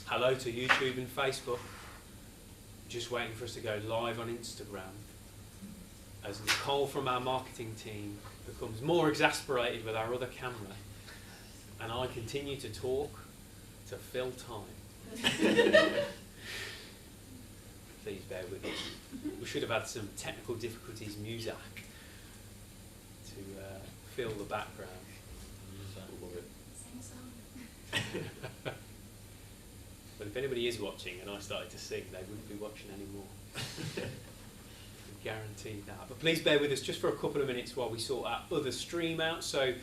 hello to YouTube and Facebook. Just waiting for us to go live on Instagram as Nicole from our marketing team becomes more exasperated with our other camera and I continue to talk to fill time. Please bear with us. We should have had some technical difficulties music to fill the background. But if anybody is watching and I started to sing, they wouldn't be watching anymore. Guaranteed that. But please bear with us just for a couple of minutes while we sort our other stream out. So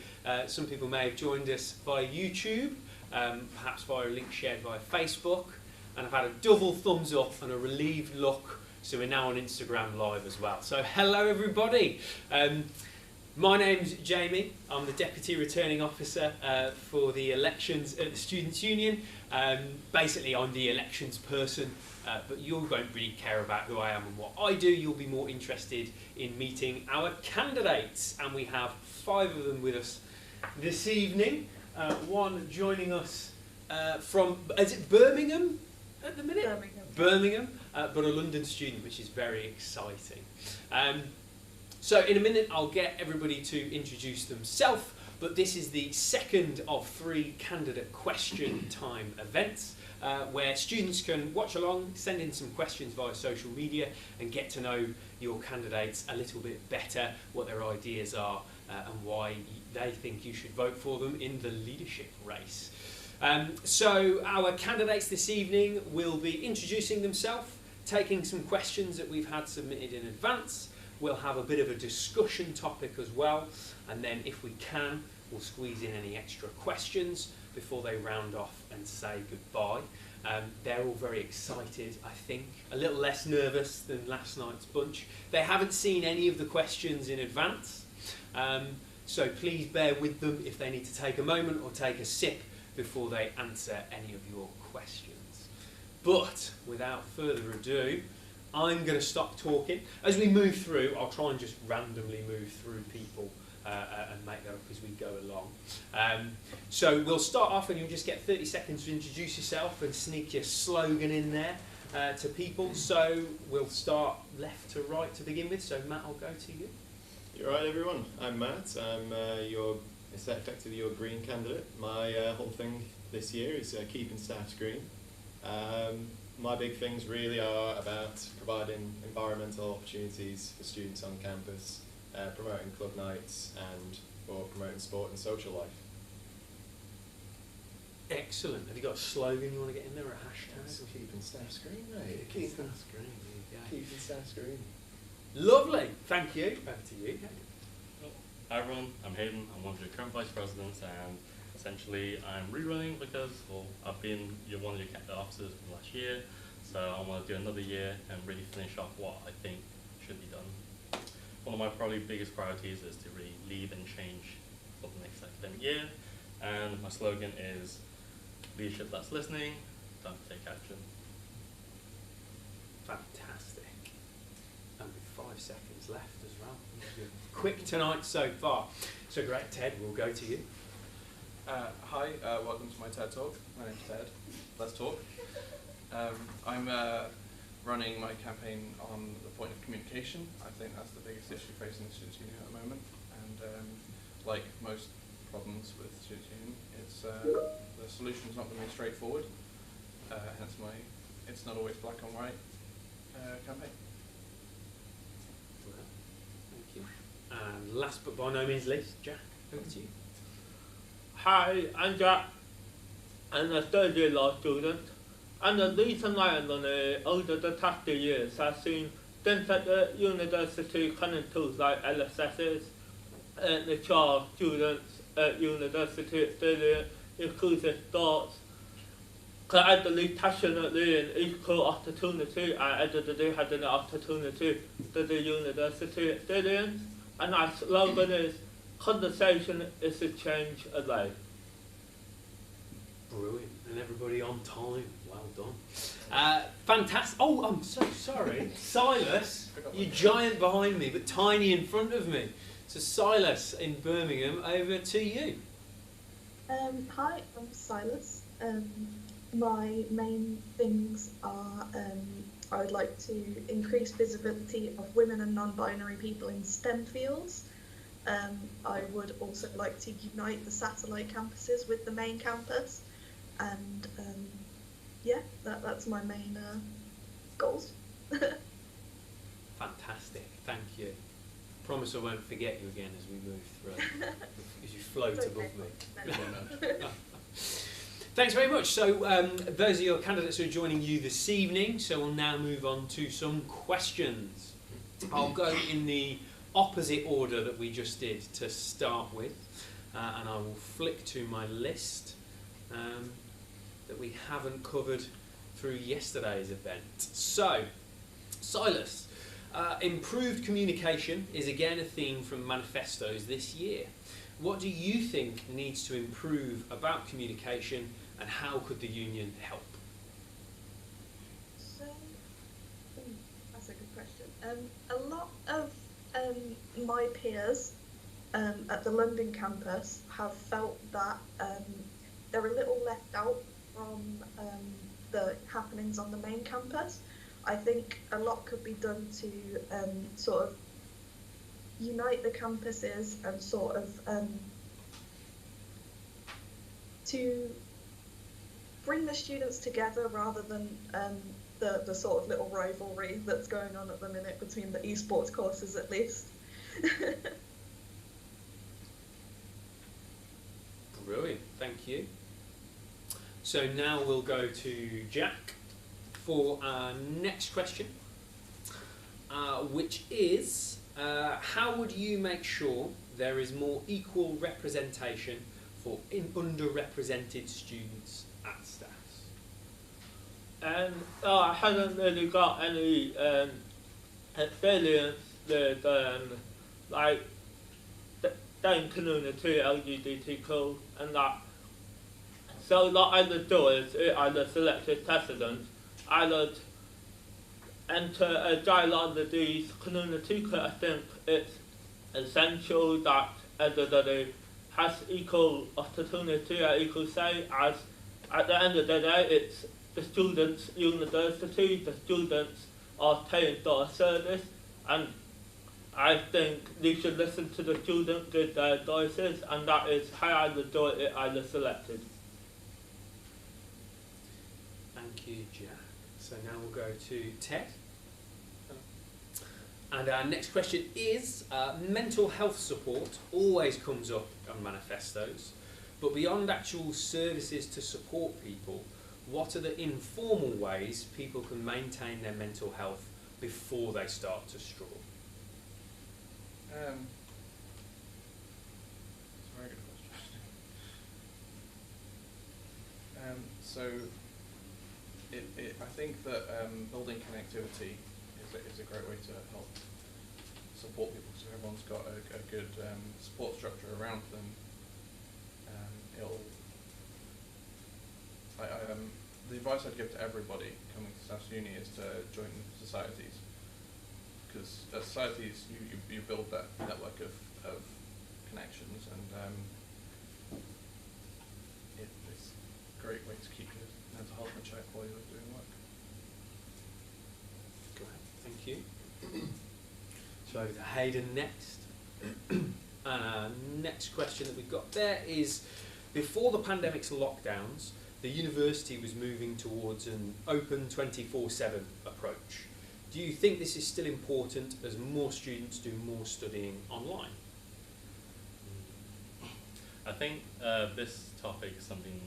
some people may have joined us via YouTube, perhaps via a link shared via Facebook, and I've had a double thumbs up and a relieved look, so we're now on Instagram Live as well. So hello everybody. My name's Jamie. I'm the Deputy Returning Officer for the elections at the Students' Union. Basically, I'm the elections person, but you won't really care about who I am and what I do. You'll be more interested in meeting our candidates, and we have 5 of them with us this evening. One joining us from, is it Birmingham at the minute? Birmingham, but a London student, which is very exciting. So in a minute I'll get everybody to introduce themselves, but this is the second of 3 candidate question time events where students can watch along, send in some questions via social media and get to know your candidates a little bit better, what their ideas are and why they think you should vote for them in the leadership race. So our candidates this evening will be introducing themselves, taking some questions that we've had submitted in advance. We'll have a bit of a discussion topic as well, and then if we can, we'll squeeze in any extra questions before they round off and say goodbye. They're all very excited, I think, a little less nervous than last night's bunch. They haven't seen any of the questions in advance, so please bear with them if they need to take a moment or take a sip before they answer any of your questions. But without further ado, I'm going to stop talking. As we move through, I'll try and just randomly move through people and make that up as we go along. So we'll start off and you'll just get 30 seconds to introduce yourself and sneak your slogan in there to people. So we'll start left to right to begin with. So Matt, I'll go to you. You're right, everyone. I'm Matt. I'm effectively your green candidate. My whole thing this year is keeping staffs green. My big things really are about providing environmental opportunities for students on campus, promoting club nights and for promoting sport and social life. Excellent. Have you got a slogan you want to get in there or a hashtag? It's keeping staffs green, mate. Keeping staffs green. There you go. Keeping staffs green. Lovely. Thank you. Over to you. Hi everyone, I'm Hayden. I'm one of your current vice presidents, and essentially I'm rerunning because, well, I've been one of your officers from last year, so I want to do another year and really finish off what I think should be done. One of my probably biggest priorities is to really lead and change for the next academic year, and my slogan is leadership that's listening, time to take action. Fantastic. And with 5 seconds left as well. Quick tonight so far. So great, Ted, we'll go to you. Hi, welcome to my TED Talk. My name's Ted. Let's talk. I'm running my campaign on the point of communication. I think that's the biggest issue facing the Students' Union at the moment. And like most problems with the Students' Union, it's the solution's not going to be straightforward. Hence my "it's not always black and white" campaign. Thank you. And last but by no means least, Jack, over to you. Hi, I'm Jack. I'm a third year law student. And the reason why I'm running over the past 2 years, I've seen things at the university coming tools like LSSs, mature students at university studying inclusive thoughts. Because I believe passionately in equal opportunity, and everybody has an opportunity to the university experience. And my slogan is, conversation is the change of life. Brilliant. And everybody on time. Well done. Fantastic. Oh, I'm so sorry. Silas, you giant behind me, but tiny in front of me. So Silas in Birmingham, over to you. Hi, I'm Silas. My main things are I would like to increase visibility of women and non-binary people in STEM fields. I would also like to unite the satellite campuses with the main campus, and yeah, that's my main goals. Fantastic, thank you. Promise I won't forget you again as we move through, as you float It's above okay. me. Thanks very much. So those are your candidates who are joining you this evening. So we'll now move on to some questions. I'll go in the opposite order that we just did to start with, and I will flick to my list that we haven't covered through yesterday's event. So, Silas, improved communication is again a theme from manifestos this year. What do you think needs to improve about communication, and how could the union help? So, that's a good question. A lot of my peers at the London campus have felt that they're a little left out from the happenings on the main campus. I think a lot could be done to sort of unite the campuses and sort of to bring the students together rather than the sort of little rivalry that's going on at the minute between the esports courses, at least. Brilliant, thank you. So now we'll go to Jack for our next question, which is, how would you make sure there is more equal representation for underrepresented students at STAS? I haven't really got any experience with like the community LGBTQ and that. So what I would do is, I would select a president, I would enter a dialogue with these community, because I think it's essential that everybody has equal opportunity and equal say, as at the end of the day it's the students' university, the students are paying for a service, and I think we should listen to the students with their voices, and that is how I would do it if I was selected. Thank you, Jack. So now we'll go to Ted. And our next question is, mental health support always comes up on manifestos, but beyond actual services to support people, what are the informal ways people can maintain their mental health before they start to struggle? It's a very good question. So, I think that building connectivity is a great way to help support people. So everyone's got a good support structure around them. The advice I'd give to everybody coming to STAF's Uni is to join societies, because as societies you build that network of connections, and it's a great way to keep your mental health in check while you're doing work. Great, thank you. So over to Hayden next. Next question that we've got there is, before the pandemic's lockdowns, the university was moving towards an open 24/7 approach. Do you think this is still important as more students do more studying online? I think this topic is something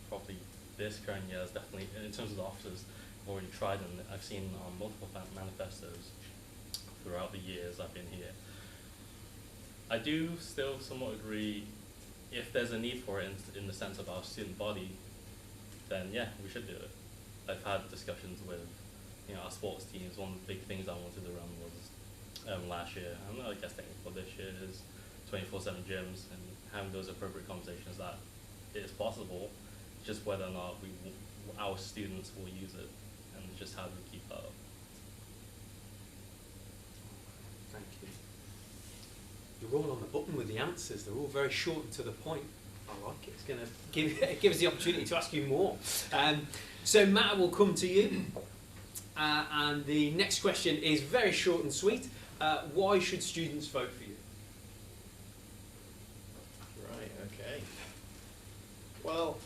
probably this current year is definitely, in terms of the officers, I've already tried, and I've seen on multiple manifestos throughout the years I've been here. I do still somewhat agree, if there's a need for it in the sense of our student body, then yeah, we should do it. I've had discussions with our sports teams. One of the big things I wanted to run was last year, and I guess technically for this year, is 24/7 gyms, and having those appropriate conversations that it is possible, just whether or not our students will use it, and just how do we keep that up. Thank you. You're all on the button with the answers. They're all very short and to the point. I like it. It's going to give us the opportunity to ask you more. So Matt, will come to you. And the next question is very short and sweet. Why should students vote for you? Right, okay. Well,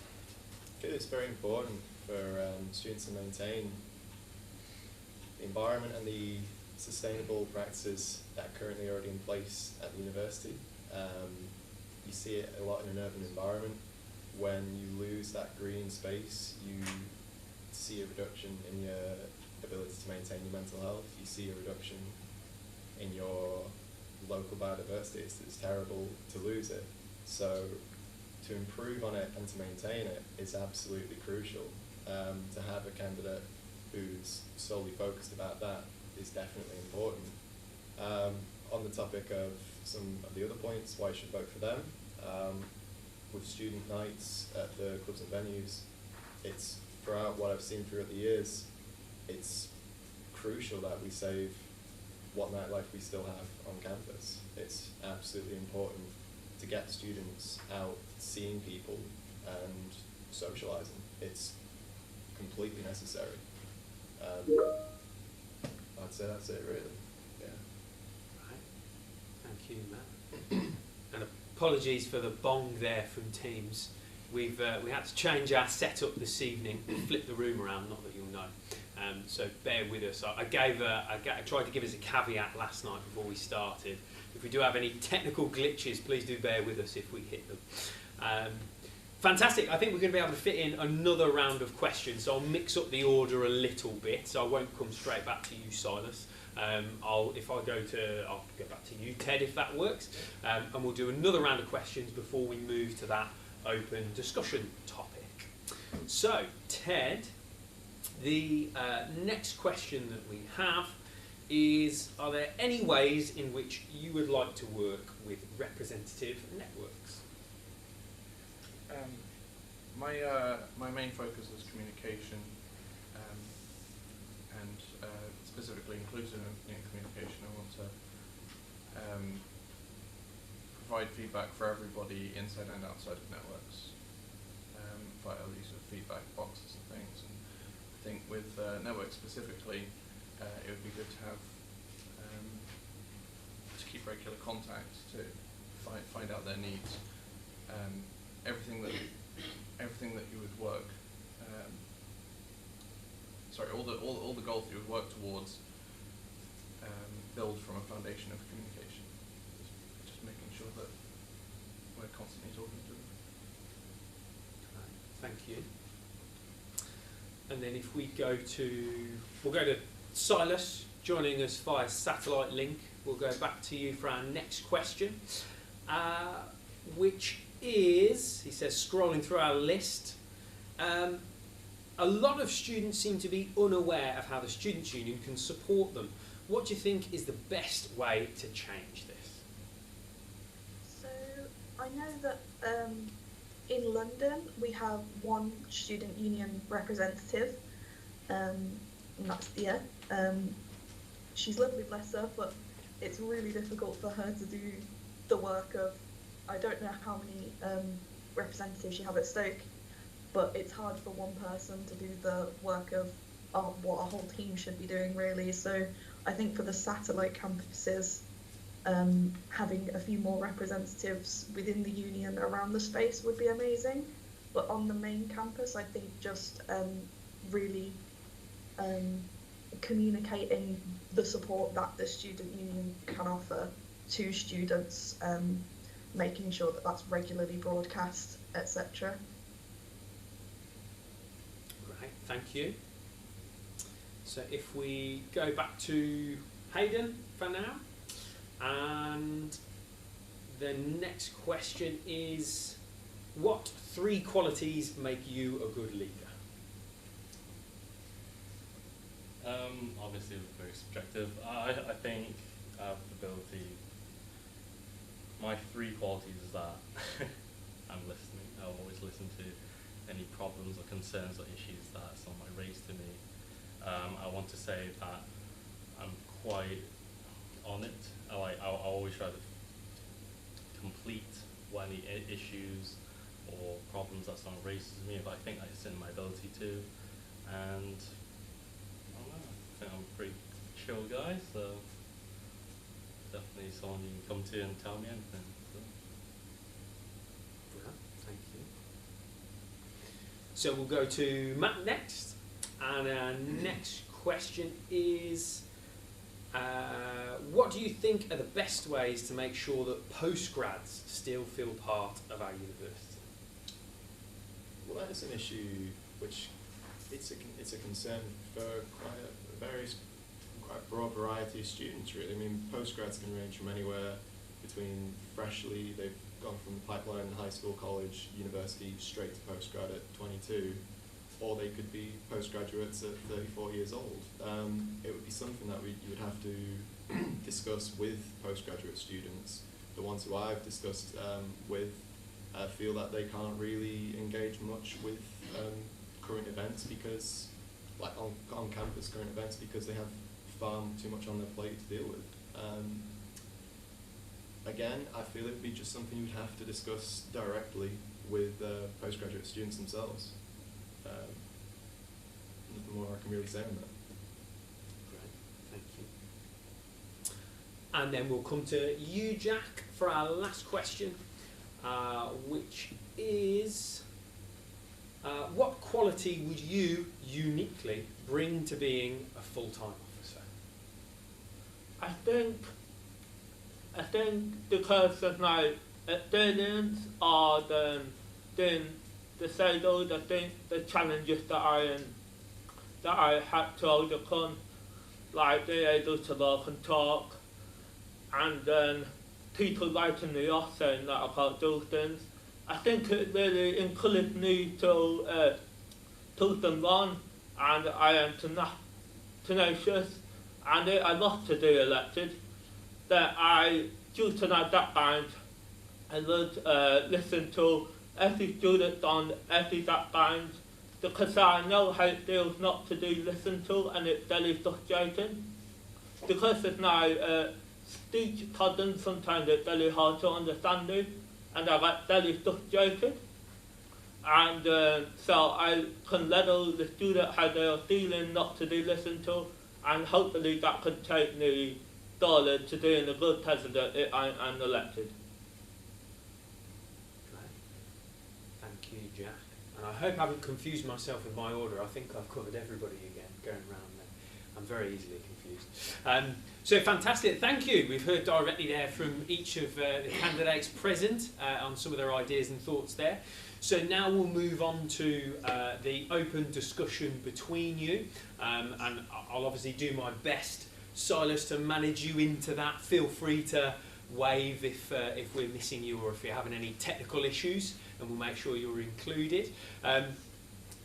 I feel it's very important for students to maintain the environment and the sustainable practices that are currently already in place at the university. You see it a lot in an urban environment. When you lose that green space, you see a reduction in your ability to maintain your mental health. You see a reduction in your local biodiversity. It's terrible to lose it. So to improve on it and to maintain it is absolutely crucial. To have a candidate who's solely focused about that is definitely important. On the topic of some of the other points, why you should vote for them, with student nights at the clubs and venues, it's throughout what I've seen throughout the years, it's crucial that we save what nightlife we still have on campus. It's absolutely important to get students out seeing people and socialising. It's completely necessary. I'd say that's it, really. Yeah. Right. Thank you, Matt. And apologies for the bong there from Teams. We had to change our setup this evening, flip the room around, not that you'll know. So bear with us. I tried to give us a caveat last night before we started. If we do have any technical glitches, please do bear with us if we hit them. Fantastic. I think we're going to be able to fit in another round of questions. So I'll mix up the order a little bit. So I won't come straight back to you, Silas. I'll go back to you, Ted, if that works. And we'll do another round of questions before we move to that open discussion topic. So, Ted, the next question that we have is, are there any ways in which you would like to work with representative networks? My main focus is communication, and specifically inclusive in communication. I want to provide feedback for everybody inside and outside of networks via the use of feedback boxes and things. And I think with networks specifically, it would be good to have to keep regular contact to find out their needs. Everything that you would work, all the goals that you would work towards build from a foundation of communication. Just making sure that we're constantly talking to them. Thank you. And then if we we'll go to Silas, joining us via satellite link. We'll go back to you for our next question, which is, he says, scrolling through our list, a lot of students seem to be unaware of how the Students' Union can support them. What do you think is the best way to change this? So I know that in London we have one student union representative, and that's Thea. She's lovely, bless her, but it's really difficult for her to do the work of, I don't know how many representatives you have at Stoke, but it's hard for one person to do the work of what a whole team should be doing, really. So I think for the satellite campuses, having a few more representatives within the union around the space would be amazing. But on the main campus, I think just really communicating the support that the student union can offer to students, making sure that that's regularly broadcast, etc. Right, thank you. So if we go back to Hayden for now, and the next question is, what 3 qualities make you a good leader? Obviously, it's very subjective. I think I have the ability. My 3 qualities is that I'm listening. I'll always listen to any problems or concerns or issues that someone might raise to me. I want to say that I'm quite on it. I always try to complete any issues or problems that someone raises with me, but I think it's in my ability to. And I don't know, I think I'm a pretty chill guy, so definitely someone you can come to and tell me anything. So. Yeah, thank you. So we'll go to Matt next, and our next question is, what do you think are the best ways to make sure that postgrads still feel part of our university? Well, that is an issue which it's a concern for quite broad variety of students, really. I mean, postgrads can range from anywhere between freshly, they've gone from the pipeline in high school, college, university, straight to postgrad at 22, or they could be postgraduates at 34 years old. It would be something that you would have to discuss with postgraduate students. The ones who I've discussed with feel that they can't really engage much with current events because, like on campus current events, because they have far too much on their plate to deal with. Again, I feel it would be just something you would have to discuss directly with postgraduate students themselves. Nothing more I can really say on that. Great, thank you. And then we'll come to you, Jack, for our last question, which is, what quality would you uniquely bring to being a full-time officer? I think because of my experience or the I think the challenges that I had to overcome, like being able to walk and talk, and then people writing me off saying that I can't do things. I think it really encouraged me to prove them wrong, and I am tenacious, and I lost to be elected. That due to that background, I would listen to every student on every background, because I know how it feels not to be listened to, and it's very frustrating. Because of my speech pattern, sometimes it's very hard to understand it, and I get very frustrated. And so I can let the student how they are feeling not to be listened to, and hopefully that could take me forward to being a good president if I am elected. Thank you, Jack. And I hope I haven't confused myself with my order. I think I've covered everybody again, going around there. I'm very easily confused. So fantastic, thank you. We've heard directly there from each of the candidates present on some of their ideas and thoughts there. So now we'll move on to the open discussion between you. And I'll obviously do my best, Silas, to manage you into that. Feel free to wave if we're missing you or if you're having any technical issues, and we'll make sure you're included.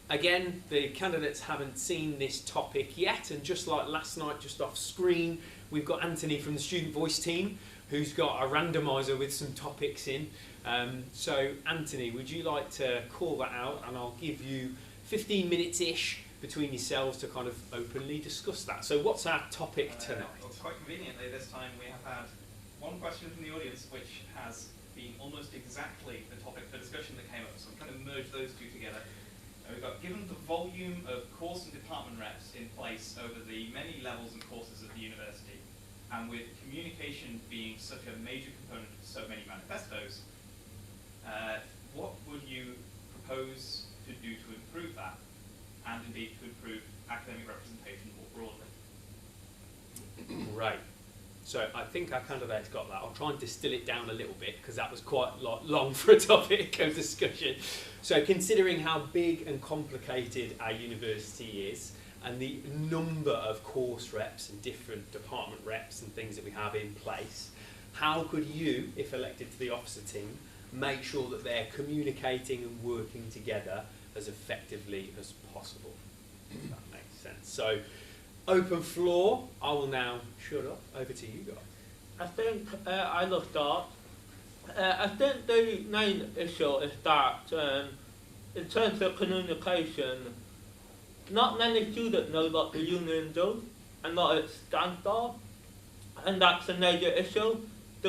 Again, the candidates haven't seen this topic yet, and just like last night, just off screen, we've got Anthony from the Student Voice team who's got a randomiser with some topics in. So Anthony, would you like to call that out, and I'll give you 15 minutes-ish between yourselves to kind of openly discuss that. So what's our topic tonight? Well, quite conveniently this time we have had one question from the audience which has been almost exactly the topic for discussion that came up, so I'm trying to merge those two together. We've got, given the volume of course and department reps in place over the many levels and courses at the university, and with communication being such a major component of so many manifestos, what would you propose to do to improve that, and indeed to improve academic representation more broadly? Right. So I think our candidate's got that. I'll try and distill it down a little bit because that was quite long for a topic of discussion. So considering how big and complicated our university is and the number of course reps and different department reps and things that we have in place, how could you, if elected to the officer team, make sure that they're communicating and working together as effectively as possible? If that makes sense. So open floor. I will now shut up. Over to you guys. I think I will start. I think the main issue is that in terms of communication, not many students know what the union does and what it stands for, and that's a major issue.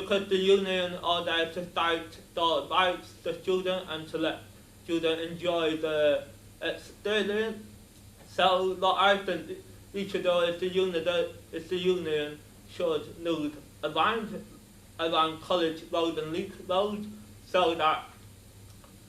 because the union are there to fight the rights of the student and to let students enjoy the experience. So what I think each of those is the union should need around College Road and Leek Road, so that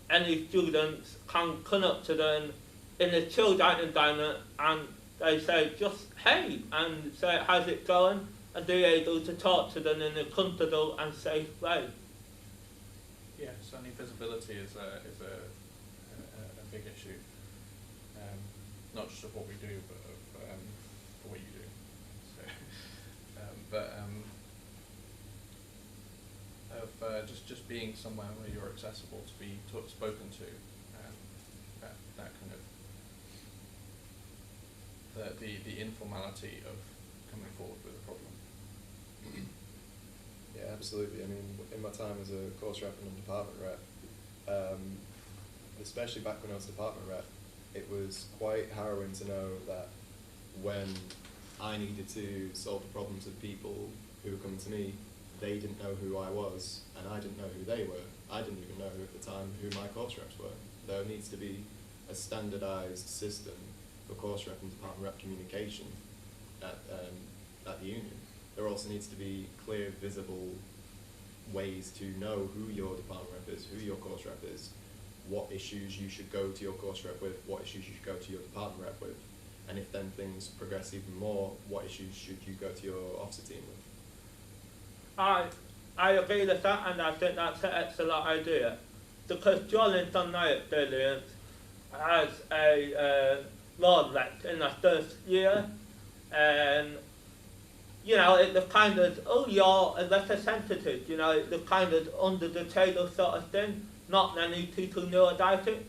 any students can come up to them in a chilled out environment and they say just hey and say how's it going, and they're able to talk to them in a comfortable and safe way. Yeah, certainly visibility is a big issue, not just of what we do, but of what you do. So, just being somewhere where you're accessible to be spoken to, that kind of the informality of coming forward with a problem. Yeah, absolutely. I mean, in my time as a course rep and a department rep, especially back when I was department rep, it was quite harrowing to know that when I needed to solve the problems of people who were coming to me, they didn't know who I was, and I didn't know who they were. I didn't even know at the time who my course reps were. There needs to be a standardised system for course rep and department rep communication at the union. There also needs to be clear, visible ways to know who your department rep is, who your course rep is, what issues you should go to your course rep with, what issues you should go to your department rep with, and if then things progress even more, what issues should you go to your officer team with? I agree with that, and I think that's an excellent idea, because Darlington now experience as a Lord rep in the first year, and you know, it was kind of, oh, you're a representative, you know, the kind of under the table sort of thing. Not many people knew about it,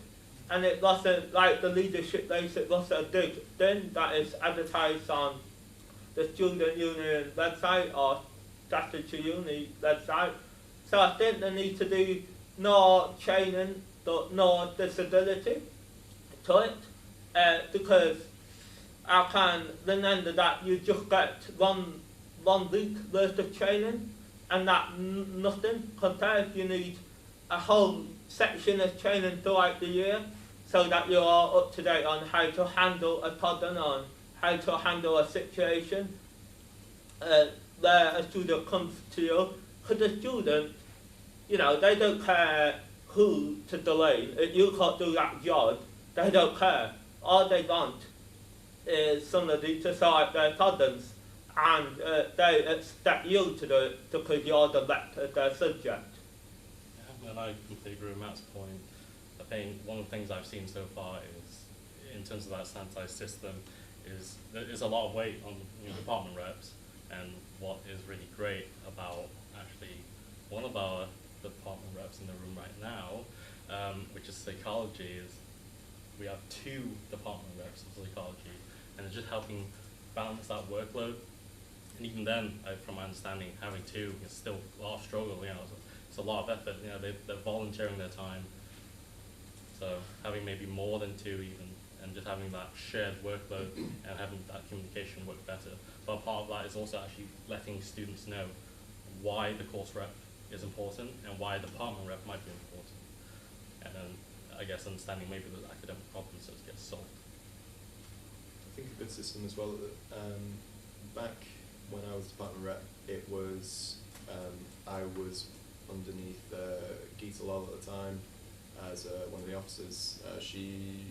and it wasn't like the leadership race, it was a big thing that is advertised on the student union website or statutory union website. So I think they need to do no training, but no disability to it, because I can remember that you just get one week worth of training, and that nothing compared. You need a whole section of training throughout the year, so that you are up to date on how to handle a problem, on how to handle a situation where a student comes to you. Because the student, you know, they don't care who to delay. If you can't do that job, they don't care. All they want is somebody to sort out their problems, and they expect you to do it because you're the rep of their subject. And I completely agree with Matt's point. I think one of the things I've seen so far is, in terms of that standardized system, is there's a lot of weight on department reps, and what is really great about actually one of our department reps in the room right now, which is psychology, is we have 2 department reps of psychology, and it's just helping balance that workload. And even then, from my understanding, having 2 is still a lot of struggle. You know, it's a lot of effort. You know, they're volunteering their time. So having maybe more than 2 even, and just having that shared workload and having that communication work better. But part of that is also actually letting students know why the course rep is important and why the department rep might be important. And then I guess understanding maybe the academic problems that get solved. I think a good system as well. Back when I was department rep, it was I was underneath Geeta Lal at the time as one of the officers. She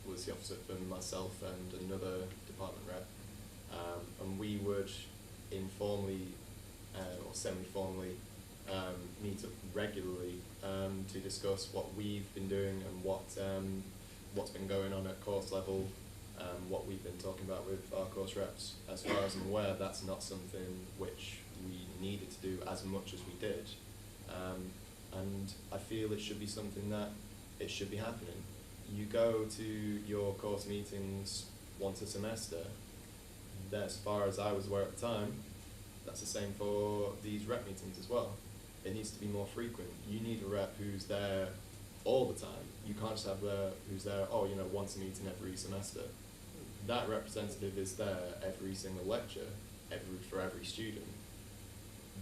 was the officer for myself and another department rep, and we would informally or semi-formally meet up regularly to discuss what we've been doing and what's been going on at course level, what we've been talking about with our course reps. As far as I'm aware, that's not something which we needed to do as much as we did, and I feel it should be something that it should be happening. You go to your course meetings once a semester. As far as I was aware at the time, that's the same for these rep meetings as well. It needs to be more frequent. You need a rep who's there all the time. You can't just have a who's there, once a meeting every semester. That representative is there every single lecture, for every student.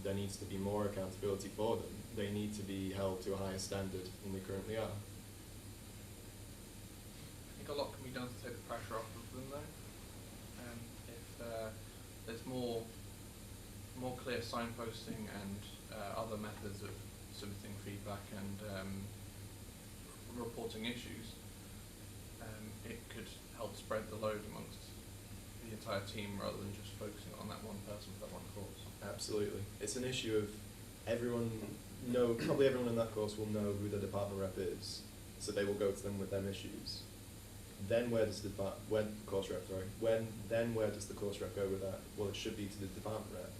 there needs to be more accountability for them. They need to be held to a higher standard than they currently are. I think a lot can be done to take the pressure off of them though. If there's more clear signposting and other methods of submitting feedback and reporting issues, it could help spread the load amongst the entire team rather than just focusing on that one person for that one course. Absolutely. It's an issue of probably everyone in that course will know who the department rep is, so they will go to them with them issues. Then where does the course rep go with that? Well, it should be to the department rep.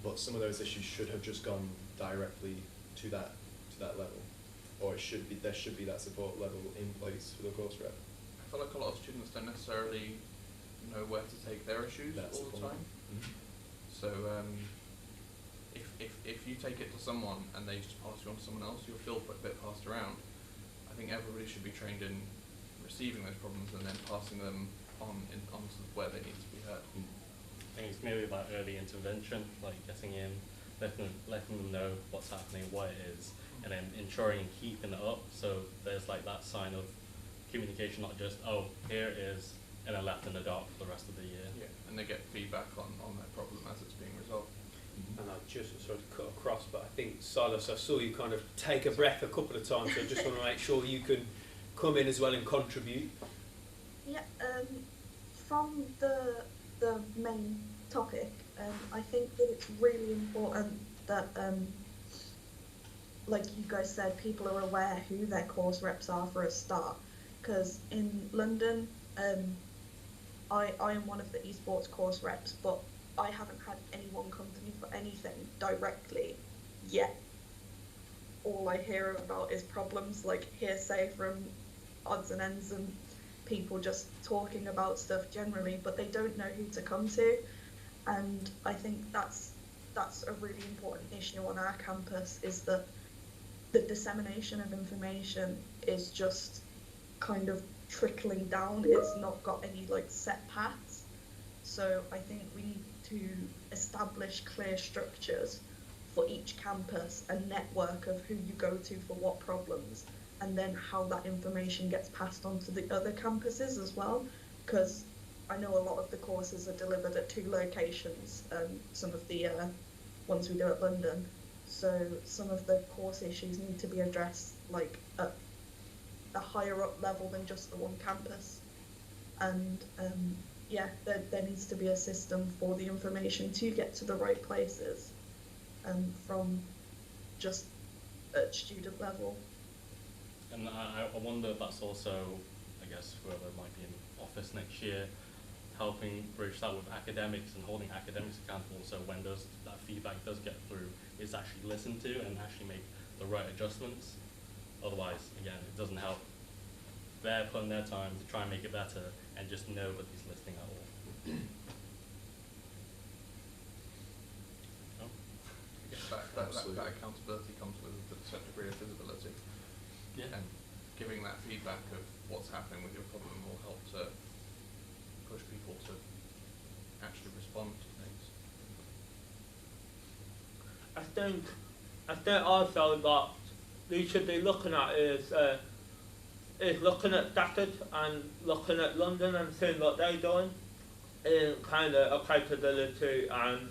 But some of those issues should have just gone directly to that level, or there should be that support level in place for the course rep. I feel like a lot of students don't necessarily know where to take their issues all the time. Mm-hmm. So if you take it to someone and they just pass you on to someone else, you'll feel a bit passed around. I think everybody should be trained in receiving those problems and then passing them on to where they need to be heard. I think it's maybe about early intervention, like getting in, letting them know what's happening, what it is, and then ensuring and keeping it up. So there's like that sign of communication, not just, oh, here it is, and then left in the dark for the rest of the year. Yeah, and they get feedback on that problem as it's being resolved. And I just sort of cut across, but I think, Silas, I saw you kind of take a breath a couple of times, so I just want to make sure you can come in as well and contribute. Yeah, from the main topic, I think that it's really important that, like you guys said, people are aware who their course reps are for a start. Because in London, I am one of the esports course reps, but I haven't had anyone come to me for anything directly yet. All I hear about is problems like hearsay from odds and ends and people just talking about stuff generally, but they don't know who to come to. And I think that's a really important issue on our campus, is that the dissemination of information is just kind of trickling down. It's not got any like set paths. So I think we need to establish clear structures for each campus, a network of who you go to for what problems, and then how that information gets passed on to the other campuses as well. Because I know a lot of the courses are delivered at 2 locations, some of the ones we do at London. So some of the course issues need to be addressed like at a higher up level than just the one campus. And yeah, there needs to be a system for the information to get to the right places from just at student level. And I wonder if that's also, I guess, whoever might be in office next year, helping bridge that with academics and holding academics accountable, so when that feedback does get through, it's actually listened to and actually make the right adjustments. Otherwise, again, it doesn't help. They're putting their time to try and make it better, and just nobody's listening at all. No? I guess that accountability comes with a certain degree of visibility. Yeah. And giving that feedback of what's happening with your problem will help to push people to actually respond to things. I think also that we should be looking at is looking at Stafford and looking at London and seeing what they're doing in kind of accountability and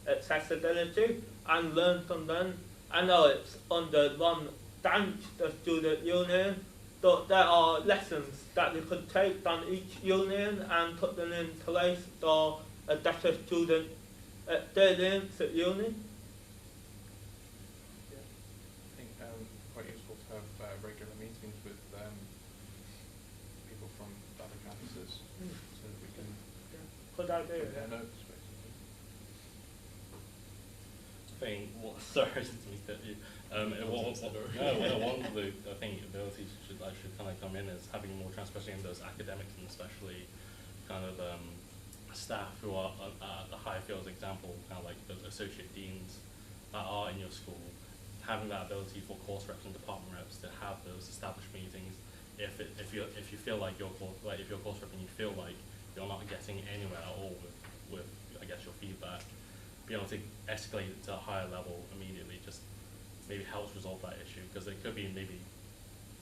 accessibility, and learn from them. I know it's under one branch, the student union, but there are lessons that we could take from each union and put them in place for a better student experience at uni. I think quite useful to have regular meetings with people from other campuses so that we can Good idea. compare notes, basically. Sorry to interrupt you. One of the abilities that should kind of come in is having more transparency in those academics, and especially kind of staff who are at the higher fields, example, kind of like the associate deans that are in your school, having that ability for course reps and department reps to have those established meetings. If you feel like if you're course rep and you feel like you're not getting anywhere at all with I guess your feedback, being able to escalate it to a higher level immediately just maybe helps resolve that issue, because it could be maybe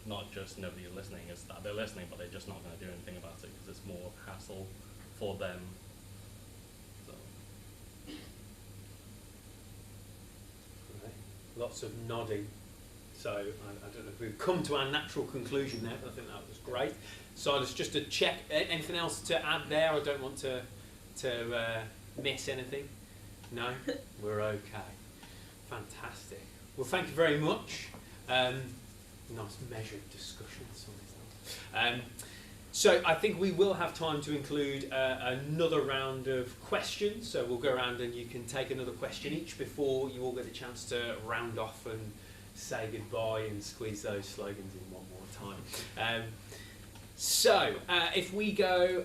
not just nobody listening, it's that they're listening but they're just not going to do anything about it because it's more hassle for them. So. Right. Lots of nodding. So I don't know if we've come to our natural conclusion there, but I think that was great. Silas, just to check, anything else to add there? I don't want to miss anything. No? We're okay. Fantastic. Well, thank you very much. Nice measured discussion. So I think we will have time to include another round of questions. So we'll go around and you can take another question each before you all get a chance to round off and say goodbye and squeeze those slogans in one more time. So if we go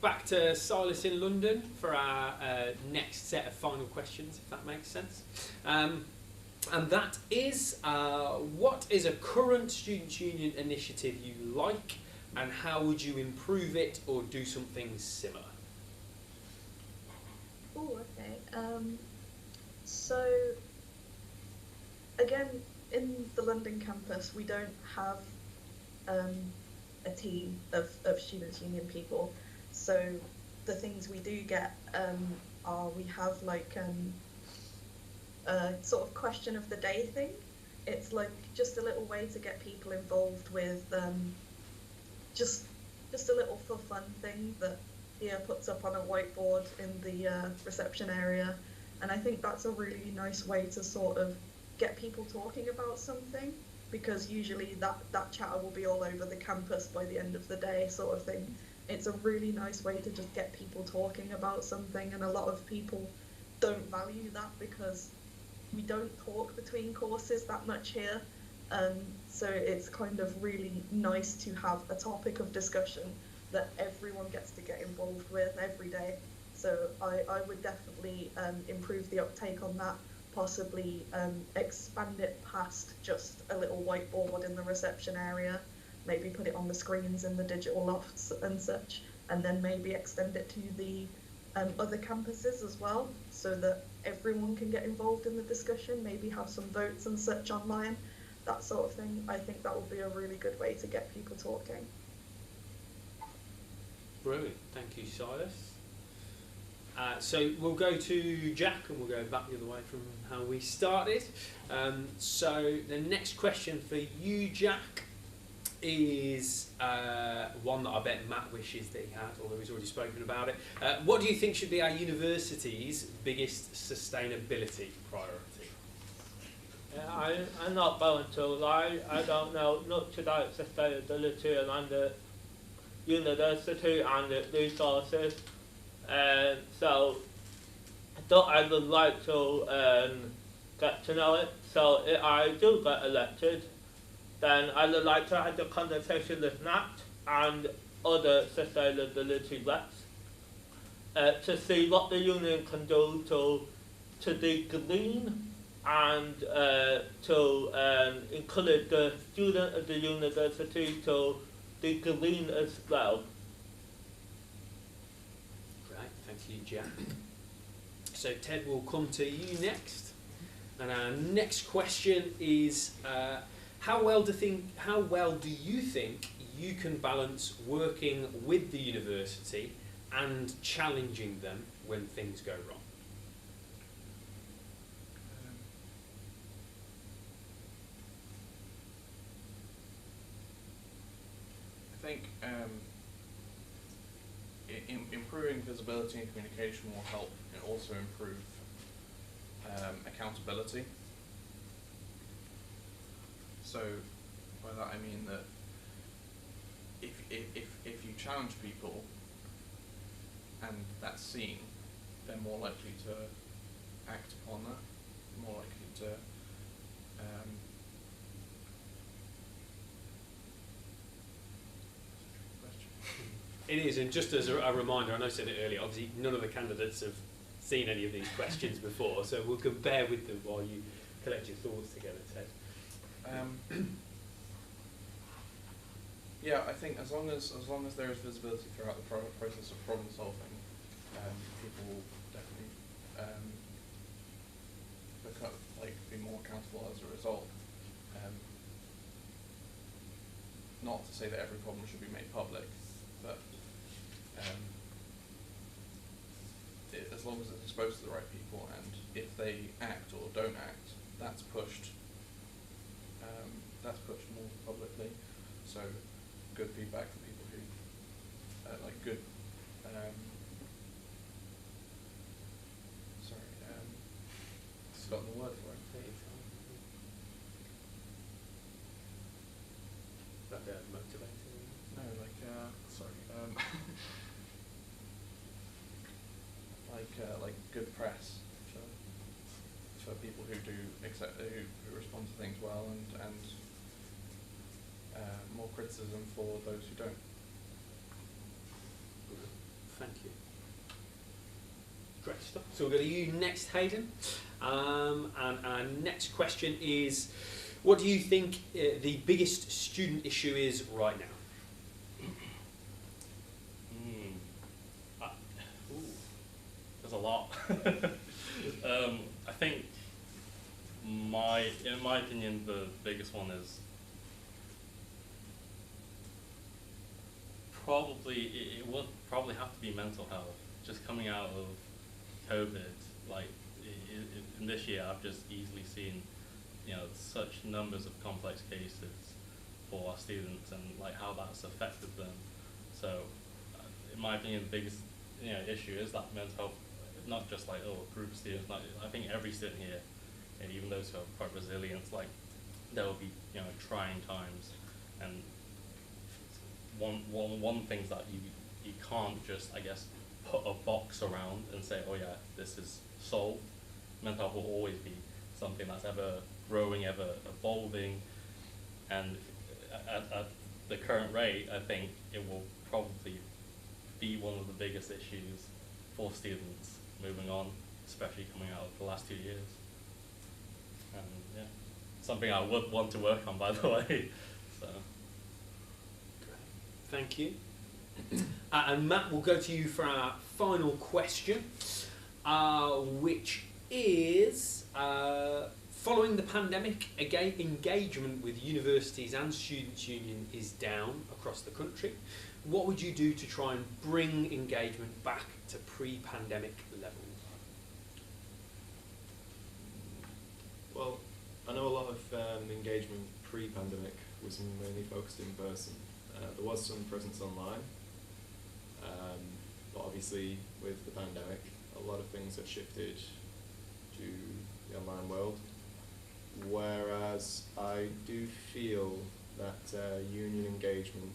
back to Silas in London for our next set of final questions, if that makes sense. And that is, what is a current Students' Union initiative you like, and how would you improve it or do something similar? Oh, okay. So, again, in the London campus, we don't have a team of Students' Union people. So the things we do get are we have like a sort of question of the day thing. It's like just a little way to get people involved with just a little for fun thing that Ia puts up on a whiteboard in the reception area. And I think that's a really nice way to sort of get people talking about something, because usually that chatter will be all over the campus by the end of the day sort of thing. It's a really nice way to just get people talking about something, and a lot of people don't value that because we don't talk between courses that much here. So it's kind of really nice to have a topic of discussion that everyone gets to get involved with every day. So I would definitely improve the uptake on that, possibly expand it past just a little whiteboard in the reception area, maybe put it on the screens in the digital lofts and such, and then maybe extend it to the other campuses as well, so that everyone can get involved in the discussion, maybe have some votes and such online, that sort of thing. I think that would be a really good way to get people talking. Brilliant, thank you, Silas. So we'll go to Jack and we'll go back the other way from how we started. So the next question for you, Jack, is one that I bet Matt wishes that he had, although he's already spoken about it. What do you think should be our university's biggest sustainability priority? I'm not going to lie, I don't know much about sustainability around the university and the resources. So I would like to get to know it. So if I do get elected, then I would like to have a conversation with Nat and other sustainability reps to see what the union can do to be green and to encourage the students of the university to be green as well. Thank you, Jack. So Ted, will come to you next, and our next question is: how well do you think you can balance working with the university and challenging them when things go wrong? I think improving visibility and communication will help and also improve accountability. So by that I mean that if you challenge people and that's seen, they're more likely to act upon that, more likely to It is, and just as a reminder, I know I said it earlier, obviously none of the candidates have seen any of these questions before, so we'll compare with them while you collect your thoughts together, Ted. Yeah, I think as long as there is visibility throughout the process of problem solving, people will definitely become be more accountable as a result. Not to say that every problem should be made public, but as long as it's exposed to the right people, and if they act or don't act, that's pushed more publicly. So good feedback for people who good forgotten the word for it. Like motivating. No, like good press for people who do who respond to things well, and more criticism for those who don't. Thank you. Great stuff. So we'll go to you next, Hayden. And our next question is, what do you think the biggest student issue is right now? There's a lot. I think in my opinion, the biggest one is it would probably have to be mental health. Just coming out of COVID, in this year, I've just easily seen, such numbers of complex cases for our students, and how that's affected them. So, in my opinion, the biggest issue is that mental health. Not just a group of students. I think every student here, and even those who are quite resilient, there will be trying times, and one thing that you can't just put a box around and say, oh yeah, this is solved. Mental health will always be something that's ever growing, ever evolving, and at the current rate, I think it will probably be one of the biggest issues for students moving on, especially coming out of the last 2 years. And yeah, something I would want to work on, by the way. So. Thank you. And Matt, we'll go to you for our final question, which is, following the pandemic, again, engagement with universities and students' union is down across the country. What would you do to try and bring engagement back to pre-pandemic levels? Well, I know a lot of engagement pre-pandemic was mainly focused in person. There was some presence online, but obviously with the pandemic, a lot of things have shifted to the online world. Whereas I do feel that union engagement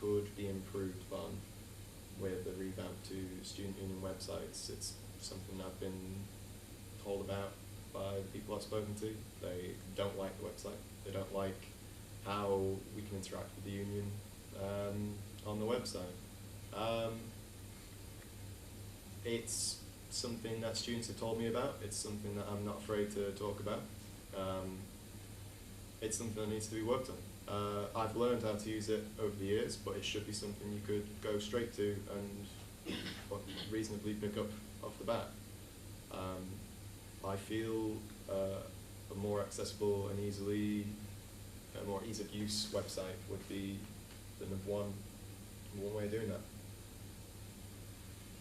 could be improved on with a revamp to student union websites. It's something I've been told about by the people I've spoken to. They don't like the website. They don't like how we can interact with the union on the website. It's something that students have told me about. It's something that I'm not afraid to talk about. It's something that needs to be worked on. I've learned how to use it over the years, but it should be something you could go straight to and reasonably pick up off the bat. I feel a more accessible and a more ease of use website would be the number one way of doing that.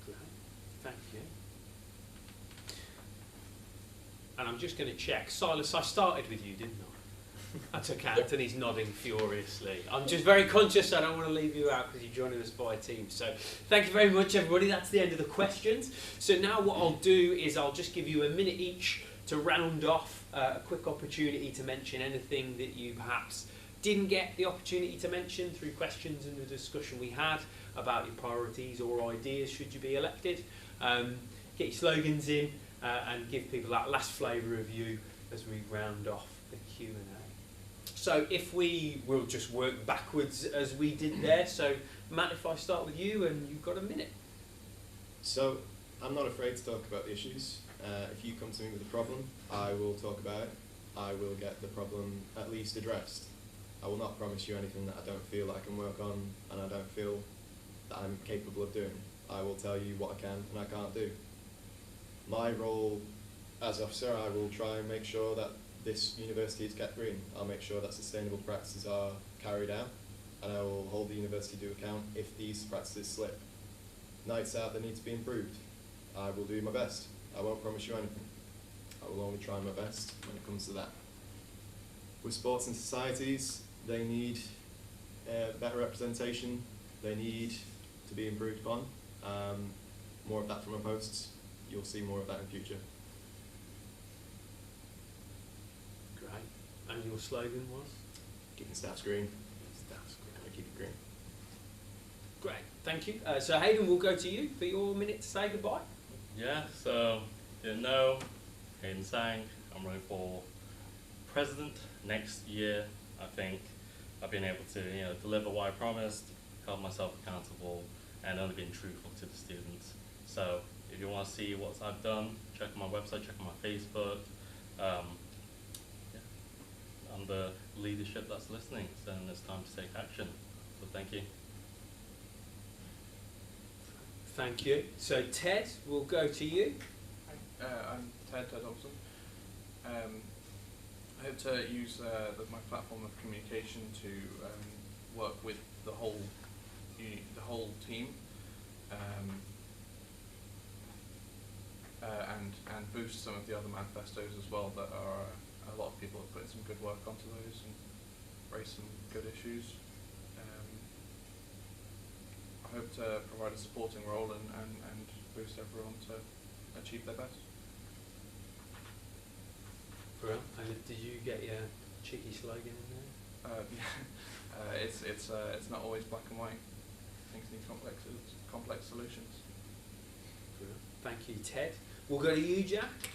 Great. Thank you. And I'm just going to check. Silas, I started with you, didn't I? That's okay. Anthony's nodding furiously. I'm just very conscious I don't want to leave you out because you're joining us via Teams. So thank you very much, everybody. That's the end of the questions. So now what I'll do is I'll just give you a minute each to round off a quick opportunity to mention anything that you perhaps didn't get the opportunity to mention through questions and the discussion we had about your priorities or ideas should you be elected. Get your slogans in and give people that last flavour of you as we round off the Q&A. So if we'll just work backwards as we did there. So Matt, if I start with you and you've got a minute. So I'm not afraid to talk about the issues. If you come to me with a problem, I will talk about it. I will get the problem at least addressed. I will not promise you anything that I don't feel that I can work on and I don't feel that I'm capable of doing. I will tell you what I can and I can't do. My role as officer, I will try and make sure that this university is kept green. I'll make sure that sustainable practices are carried out, and I will hold the university to account if these practices slip. Nights out that need to be improved, I will do my best. I won't promise you anything. I will only try my best when it comes to that. With sports and societies, they need better representation. They need to be improved upon. More of that from my posts. You'll see more of that in future. Great. And your slogan was? Keeping staffs green. Staff's great. I keep it green. Great, thank you. So Hayden, we'll go to you for your minute to say goodbye. Yeah, so didn't know, Hayden Sang, I'm running for president next year. I think I've been able to deliver what I promised, held myself accountable, and only been truthful to the students. So if you want to see what I've done, check out my website, check out my Facebook. I'm the leadership that's listening, so it's time to take action. So thank you. Thank you. So Ted, we'll go to you. I'm Ted Dobson. I hope to use my platform of communication to work with the whole team, and boost some of the other manifestos as well. That are a lot of people have put some good work onto those and raised some good issues. I hope to provide a supporting role and boost everyone to achieve their best. Brilliant. And did you get your cheeky slogan in there? It's not always black and white. Things need complex solutions. Brilliant. Thank you, Ted. We'll go to you, Jack.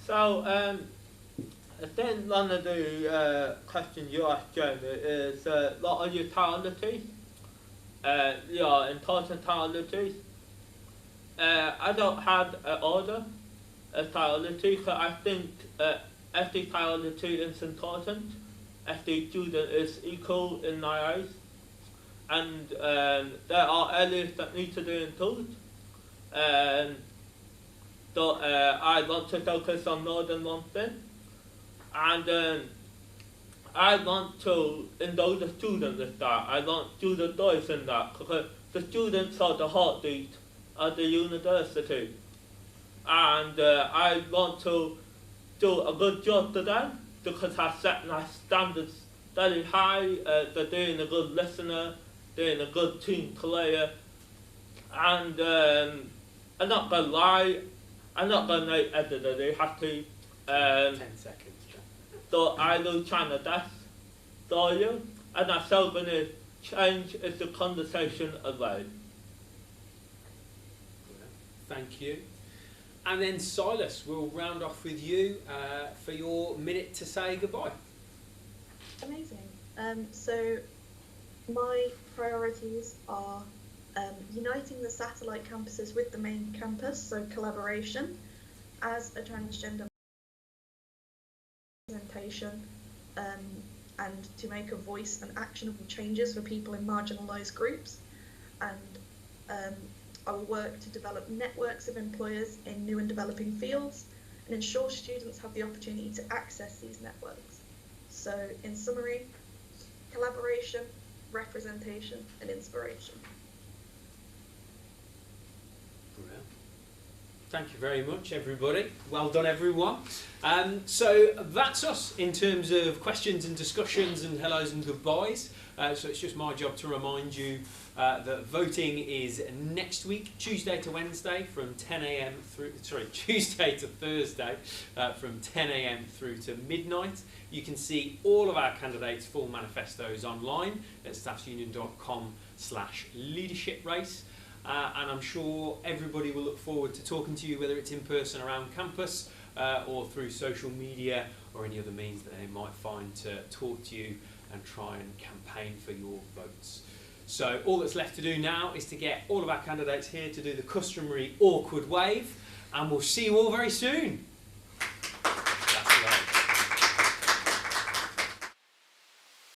So, I think one of the questions you asked, Jamie, is what are your priorities? Your important priorities. I don't have an order of priority, so I think every priority is important. Every student is equal in my eyes. And there are areas that need to be improved. So I want to focus on more than one thing. And I want to enroll the students with that. I want student voice in that, because the students are the heartbeat of the university. And I want to do a good job to them, because I set my standards very high. They're being a good listener, being a good team player. And I'm not going to lie, I'm not going to make everybody happy. 10 seconds, Jack. So I will try my best for you, and I'm so going to change is the conversation away. Thank you. And then Silas, we'll round off with you for your minute to say goodbye. Amazing. So my priorities are uniting the satellite campuses with the main campus, so collaboration, as a transgender representation, and to make a voice and actionable changes for people in marginalised groups. And I will work to develop networks of employers in new and developing fields and ensure students have the opportunity to access these networks. So in summary, collaboration, representation and inspiration. Brilliant. Thank you very much, everybody. Well done, everyone. So that's us in terms of questions and discussions and hellos and goodbyes. So it's just my job to remind you that voting is next week, Tuesday to Wednesday from 10 a.m. Tuesday to Thursday from 10 a.m. through to midnight. You can see all of our candidates' full manifestos online at staffsunion.com/leadership race. And I'm sure everybody will look forward to talking to you, whether it's in person around campus or through social media or any other means that they might find to talk to you and try and campaign for your votes. So all that's left to do now is to get all of our candidates here to do the customary awkward wave, and we'll see you all very soon.